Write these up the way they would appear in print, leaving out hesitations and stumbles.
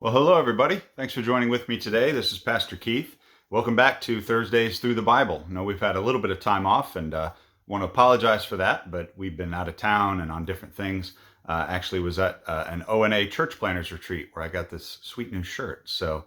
Well, hello, everybody. Thanks for joining with me today. This is Pastor Keith. Welcome back to Thursdays Through the Bible. I know we've had a little bit of time off and want to apologize for that, but we've been out of town and on different things. Actually was at an ONA church planners retreat where I got this sweet new shirt. So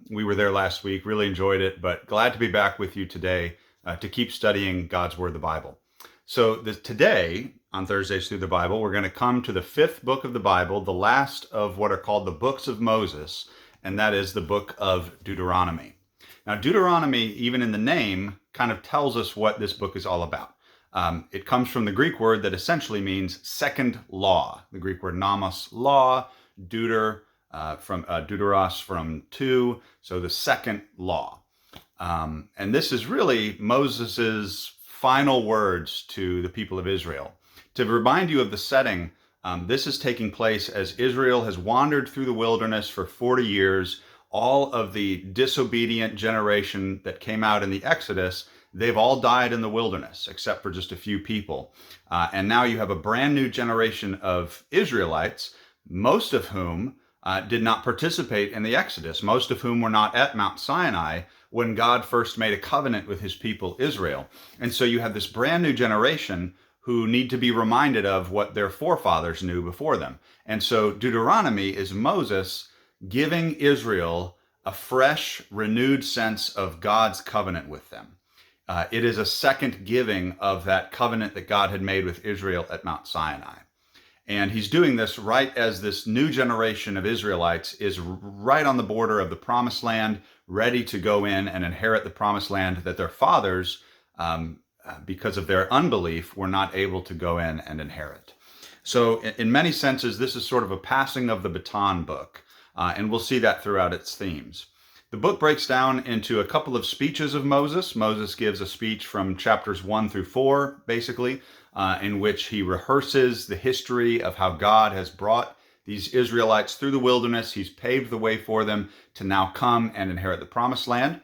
we were there last week, really enjoyed it, but glad to be back with you today to keep studying God's Word, the Bible. So today, on Thursdays Through the Bible, we're going to come to the fifth book of the Bible, the last of what are called the books of Moses, and that is the book of Deuteronomy. Now, Deuteronomy, even in the name, kind of tells us what this book is all about. It comes from the Greek word that essentially means second law. The Greek word nomos, law, from deuteros, from two, so the second law. And this is really Moses's final words to the people of Israel. To remind you of the setting, this is taking place as Israel has wandered through the wilderness for 40 years. All of the disobedient generation that came out in the Exodus, they've all died in the wilderness, except for just a few people. And now you have a brand new generation of Israelites, most of whom did not participate in the Exodus, most of whom were not at Mount Sinai when God first made a covenant with his people Israel. And so you have this brand new generation who need to be reminded of what their forefathers knew before them. And so Deuteronomy is Moses giving Israel a fresh, renewed sense of God's covenant with them. It is a second giving of that covenant that God had made with Israel at Mount Sinai. And he's doing this right as this new generation of Israelites is right on the border of the Promised Land, ready to go in and inherit the Promised Land that their fathers, because of their unbelief, were not able to go in and inherit. So in many senses, this is sort of a passing of the baton book, and we'll see that throughout its themes. The book breaks down into a couple of speeches of Moses. Moses gives a speech from chapters 1 through 4, basically, in which he rehearses the history of how God has brought these Israelites through the wilderness. He's paved the way for them to now come and inherit the Promised Land.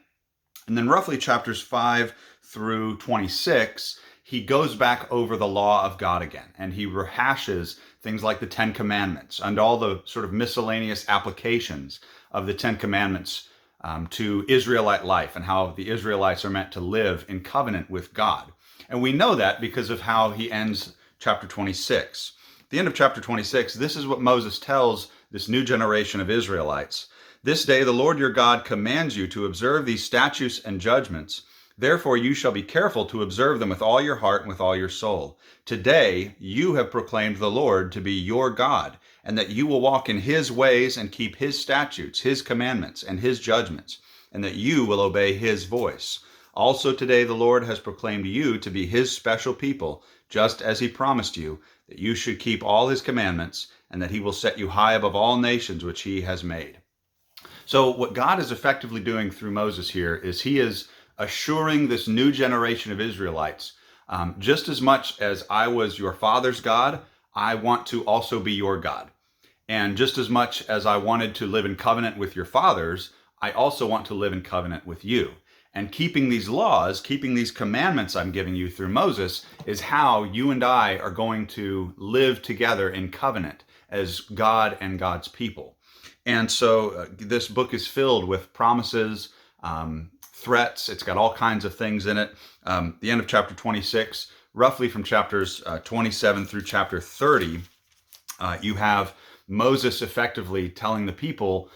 And then roughly chapters 5 through 26, he goes back over the law of God again, and he rehashes things like the Ten Commandments and all the sort of miscellaneous applications of the Ten Commandments to Israelite life and how the Israelites are meant to live in covenant with God. And we know that because of how he ends chapter 26. At the end of chapter 26, this is what Moses tells this new generation of Israelites. This day the Lord your God commands you to observe these statutes and judgments. Therefore you shall be careful to observe them with all your heart and with all your soul. Today you have proclaimed the Lord to be your God, and that you will walk in his ways and keep his statutes, his commandments, and his judgments, and that you will obey his voice. Also today the Lord has proclaimed you to be his special people, just as he promised you, that you should keep all his commandments, and that he will set you high above all nations which he has made. So what God is effectively doing through Moses here is he is assuring this new generation of Israelites, just as much as I was your father's God, I want to also be your God. And just as much as I wanted to live in covenant with your fathers, I also want to live in covenant with you. And keeping these laws, keeping these commandments I'm giving you through Moses is how you and I are going to live together in covenant as God and God's people. And so this book is filled with promises, threats. It's got all kinds of things in it. The end of chapter 26, roughly from chapters 27 through chapter 30, you have Moses effectively telling the people,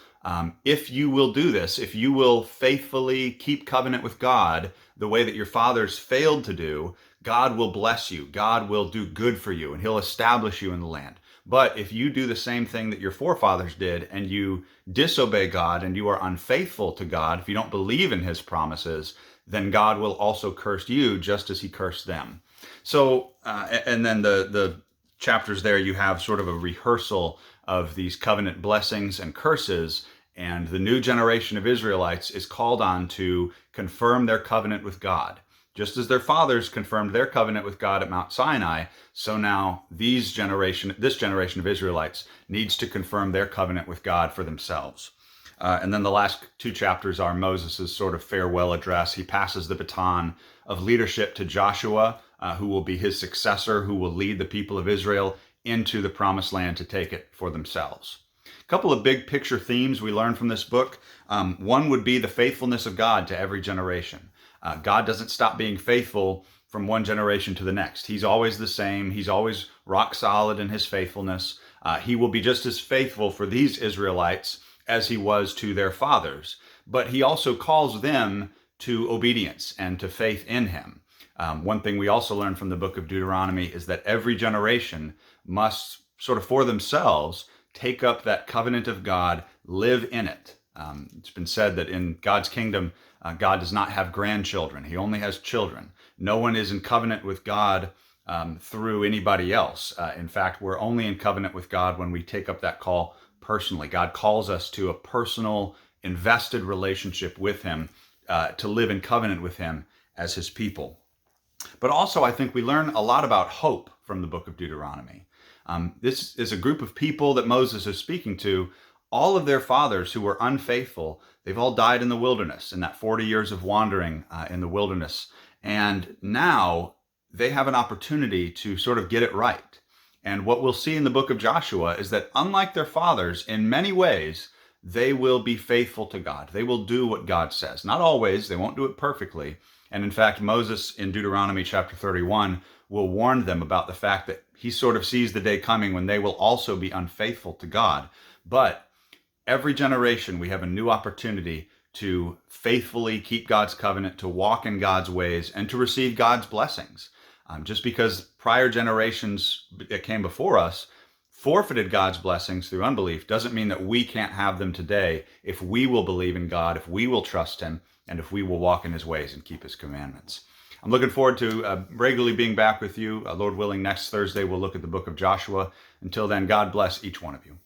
if you will do this, if you will faithfully keep covenant with God the way that your fathers failed to do, God will bless you. God will do good for you, and he'll establish you in the land. But if you do the same thing that your forefathers did and you disobey God and you are unfaithful to God, if you don't believe in his promises, then God will also curse you just as he cursed them. So, and then the chapters there, you have sort of a rehearsal of these covenant blessings and curses, and the new generation of Israelites is called on to confirm their covenant with God. Just as their fathers confirmed their covenant with God at Mount Sinai, so now this generation of Israelites needs to confirm their covenant with God for themselves. And then the last two chapters are Moses' sort of farewell address. He passes the baton of leadership to Joshua, who will be his successor, who will lead the people of Israel into the promised land to take it for themselves. A couple of big picture themes we learn from this book. One would be the faithfulness of God to every generation. God doesn't stop being faithful from one generation to the next. He's always the same. He's always rock solid in his faithfulness. He will be just as faithful for these Israelites as he was to their fathers. But he also calls them to obedience and to faith in him. One thing we also learn from the book of Deuteronomy is that every generation must sort of for themselves take up that covenant of God, live in it. It's been said that in God's kingdom, God does not have grandchildren. He only has children. No one is in covenant with God through anybody else. In fact, we're only in covenant with God when we take up that call personally. God calls us to a personal, invested relationship with him, to live in covenant with him as his people. But also, I think we learn a lot about hope from the book of Deuteronomy. This is a group of people that Moses is speaking to. All of their fathers who were unfaithful, they've all died in the wilderness, in that 40 years of wandering in the wilderness. And now they have an opportunity to sort of get it right. And what we'll see in the book of Joshua is that unlike their fathers, in many ways, they will be faithful to God. They will do what God says. Not always, they won't do it perfectly. And in fact, Moses in Deuteronomy chapter 31 will warn them about the fact that he sort of sees the day coming when they will also be unfaithful to God. But every generation, we have a new opportunity to faithfully keep God's covenant, to walk in God's ways, and to receive God's blessings. Just because prior generations that came before us forfeited God's blessings through unbelief doesn't mean that we can't have them today if we will believe in God, if we will trust him, and if we will walk in his ways and keep his commandments. I'm looking forward to regularly being back with you. Lord willing, next Thursday we'll look at the book of Joshua. Until then, God bless each one of you.